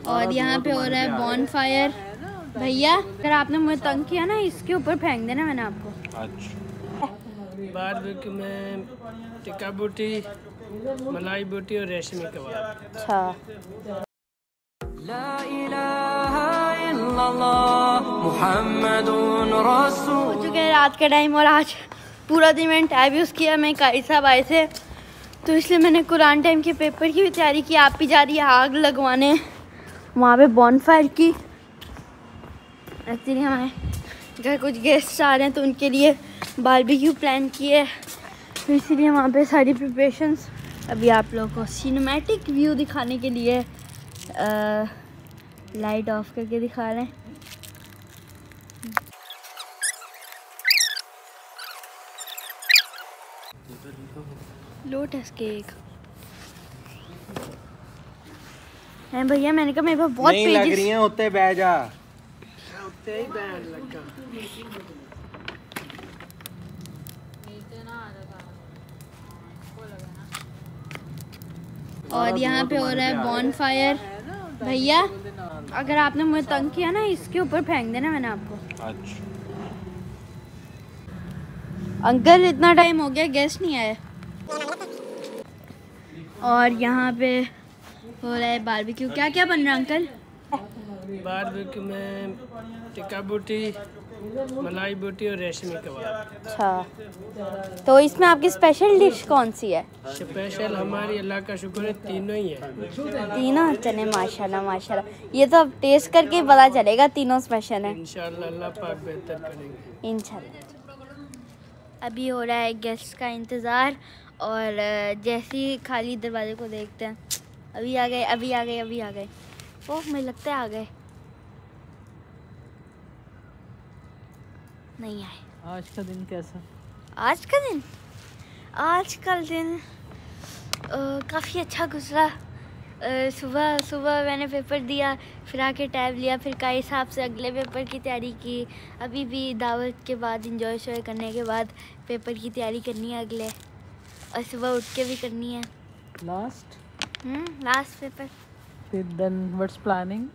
और यहाँ पे हो रहा है बॉन फायर। भैया अगर आपने मुझे तंग किया ना, इसके ऊपर फेंक देना मैंने आपको। अच्छा। बारबेक्यू में टिक्का बोटी, मलाई बोटी और रेशमी कबाब। अच्छा। ला इलाहा इल्लल्लाह मुहम्मदुन रसूल। हो चुके हैं रात के टाइम और आज पूरा दिन मैंने टाइम यूज़ किया। मैं कारी साहब आए थे तो इसलिए मैंने कुरान टाइम के पेपर की भी तैयारी की। आप भी जा रही है आग लगवाने वहाँ पे बॉनफायर की। एक्चुअली हमारे घर कुछ गेस्ट आ रहे हैं तो उनके लिए बारबेक्यू प्लान किए, तो इसीलिए वहाँ पे सारी प्रिपरेशंस। अभी आप लोगों को सिनेमैटिक व्यू दिखाने के लिए लाइट ऑफ करके दिखा रहे हैं। लोटस केक है भैया। मैंने कहा मेरे पास बहुत नहीं लग रही हैं, उत्ते बैठ जा। उत्ते ही बैठ लगा। और यहाँ पे हो रहा है बॉन फायर। भैया अगर आपने मुझे तंग किया ना, इसके ऊपर फेंक देना मैंने आपको। अच्छा। अंकल इतना टाइम हो गया गेस्ट नहीं आए। और यहाँ पे हो रहा है बारबेक्यू। क्या क्या बन रहा है अंकल? बारबेक्यू में टिक्का बोटी, मलाई बोटी और रेशमी कबाब। अच्छा, तो इसमें आपकी स्पेशल डिश कौन सी है? स्पेशल हमारी अल्लाह का शुक्र है तीनों ही है। तीनों चने माशाल्लाह माशाल्लाह। ये तो अब टेस्ट करके पता चलेगा तीनों स्पेशल है। इंशाल्लाह अल्लाह पाक बेहतर करेंगे इंशाल्लाह। अभी हो रहा है गेस्ट का इंतज़ार और जैसे ही खाली दरवाजे को देखते हैं, अभी आ गए अभी आ गए अभी आ गए। ओह मुझे लगता है आ गए, नहीं आए। आज का दिन कैसा? आज का दिन काफ़ी अच्छा गुजरा। सुबह मैंने पेपर दिया, फिर आके टैब लिया, फिर काई साहब से अगले पेपर की तैयारी की। अभी भी दावत के बाद इंजॉय शॉय करने के बाद पेपर की तैयारी करनी है अगले, और सुबह उठ के भी करनी है। Last paper. फिर then what's planning?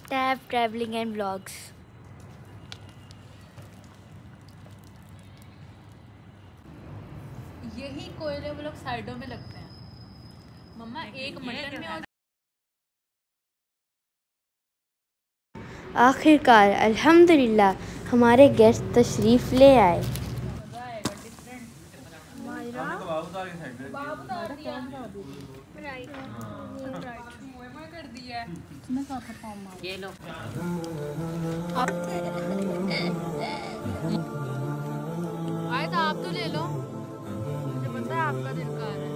Tab, travelling and vlogs. यही कोयले वो लोग साइडों में लगते हैं मम्मा, एक मटन में। और आखिरकार अल्हम्दुलिल्लाह हमारे गेस्ट तशरीफ़ ले आए। ये लो आए तो आप तो ले लो, मुझे पता है आपका दिल का है।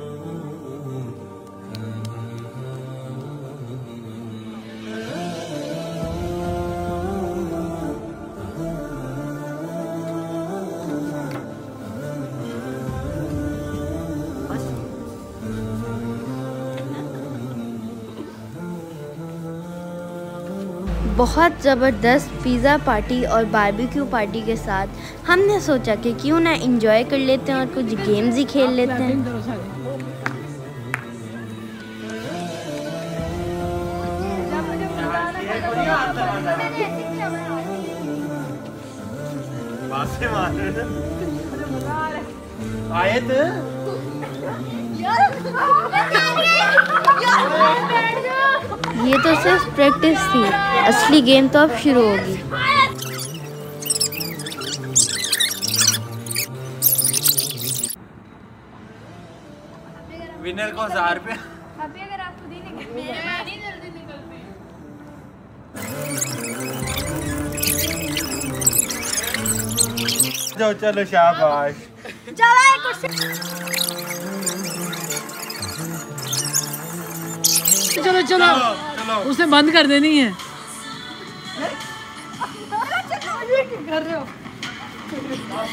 बहुत ज़बरदस्त पिज़्ज़ा पार्टी और बारबेक्यू पार्टी के साथ हमने सोचा कि क्यों ना एंजॉय कर लेते हैं और कुछ गेम्स ही खेल लेते हैं। आयत ये तो सिर्फ प्रैक्टिस थी, असली गेम तो अब शुरू होगी। विनर को 1000 रुपया। अभी अगर आप खुद ही नहीं जल्दी निकलते। जाओ चलो शाबाश। चलो चलो उसे बंद कर देनी है।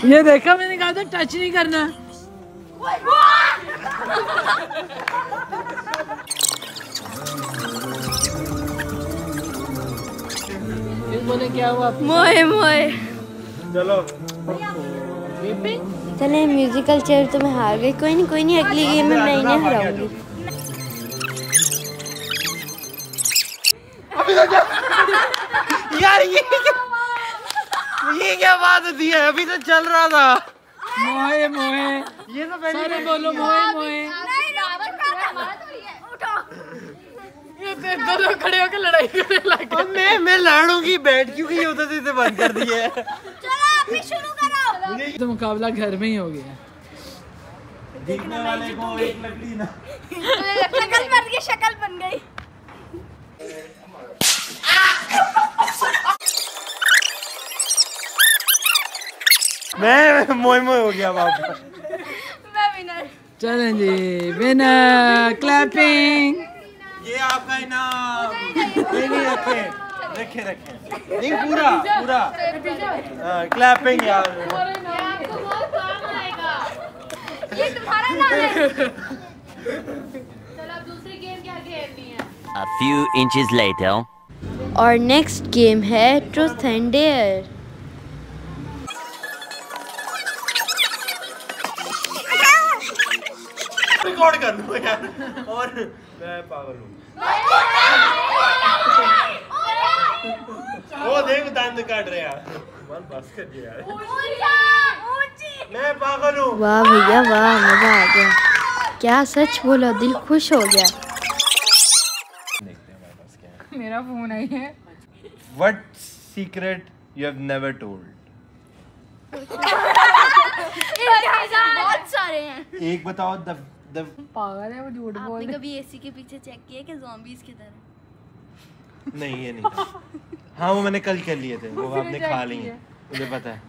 ये देखा, मैंने कहा था टच नहीं करना। बोले क्या हुआ? मोए मोए चलो चले, म्यूजिकल चेयर तो मैं हार गई। कोई नहीं अगली गेम में मैं इन्हें हराऊंगी। अभी तो यार ये क्या बात होती है? अभी तो चल रहा था। मोए मोए, ये तो पहले सारे बोलो मोए मोए। दोनों खड़े होकर लड़ाई करने लगे। अब मैं लड़ूंगी बैठ क्योंकि ये होता तो बंद कर दिया है। चलो आप भी शुरू करो। तो मुकाबला घर में ही हो गया। देखने वाले को एक लकड़ी ना। शक्ल बन गई, शक्ल बन गई। मैं मोए मोए हो गया वापस। मैं विनर। चलें जी, विनर क्लैपिंग। ये आपका इनाम। नहीं रखे रखे रखे नहीं पूरा पूरा क्लैपिंग यार। आपको बहुत काम आएगा। ये तुम्हारा नाम है। चलो अब दूसरी गेम क्या खेलनी है? A few inches later. और नेक्स्ट गेम है ट्रूथ एंड डेयर। रिकॉर्ड कर लो यार। और मैं पागल हूँ। वो देख दांत काट रहे यार। मन बस कर दिया यार। मैं पागल हूँ। वाह भैया वाह, मजा आ गया। क्या सच बोला, दिल खुश हो गया। देखते हैं हमारे पास क्या है। मेरा फोन आई है। What secret you have never told? बहुत सारे हैं। एक बताओ द पागल है वो, झूठ बोल आपने कभी एसी के पीछे चेक किया कि ज़ॉम्बीज़ की तरह? नहीं ये नहीं था। हाँ वो मैंने कल कर लिए थे। वो आपने खा लिए, मुझे पता है।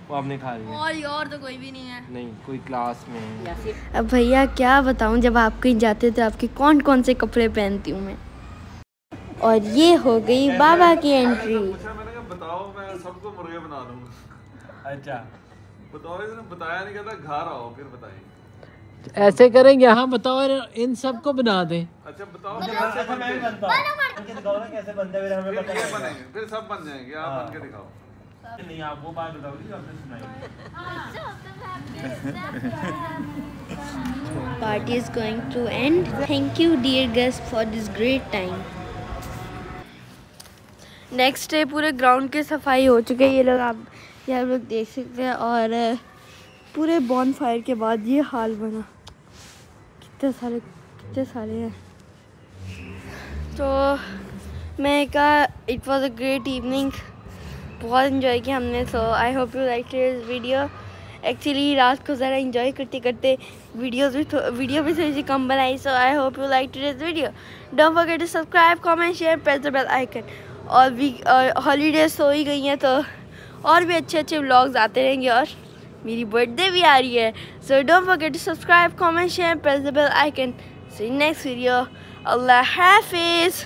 वो आपने खा लिए। और तो कोई भी नहीं है। नहीं कोई क्लास में। अब भैया क्या बताऊं, जब आप कहीं जाते तो आपके कौन कौन से कपड़े पहनती हूँ मैं। और ये हो गई बाबा की एंट्री। मैंने कहा बताओ मैं सबको मुर्गे बना दूंगा। अच्छा बताओ, इसने बताया नहीं, कहता घर आओ फिर बताइए। ऐसे करेंगे, हाँ बताओ इन सबको बना दें। अच्छा बताओ मैं भी बनता हूँ। दिखाओ ना कैसे बनता है, फिर हमें फिर पता ये चलेगा। बनेंगे, फिर सब बन जाएंगे। आप बन के दिखाओ। नहीं आप वो बात बताओगे जो आपने सुनाई। Party is going to end. Thank you dear guests for this great time. Next day पूरे ग्राउंड की सफाई हो चुकी है। ये लोग देख सकते हैं। और पूरे बॉन फायर के बाद ये हाल बना। कितने सारे हैं। तो मैं कहा it was a great evening. बहुत इन्जॉय किया हमने। So I hope you like this video. Actually रात को ज़रा इन्जॉय करते करते वीडियो भी थोड़ी सी कम बनाई। So I hope you like this video. Don't forget to subscribe, comment, share, press the bell icon. और हॉलीडेज हो ही गई हैं तो और भी अच्छे व्लॉग्स आते रहेंगे। और मेरी बर्थडे भी आ रही है। So don't forget to subscribe, comment, share, press the bell icon. See you next video. Allah हाफिज़।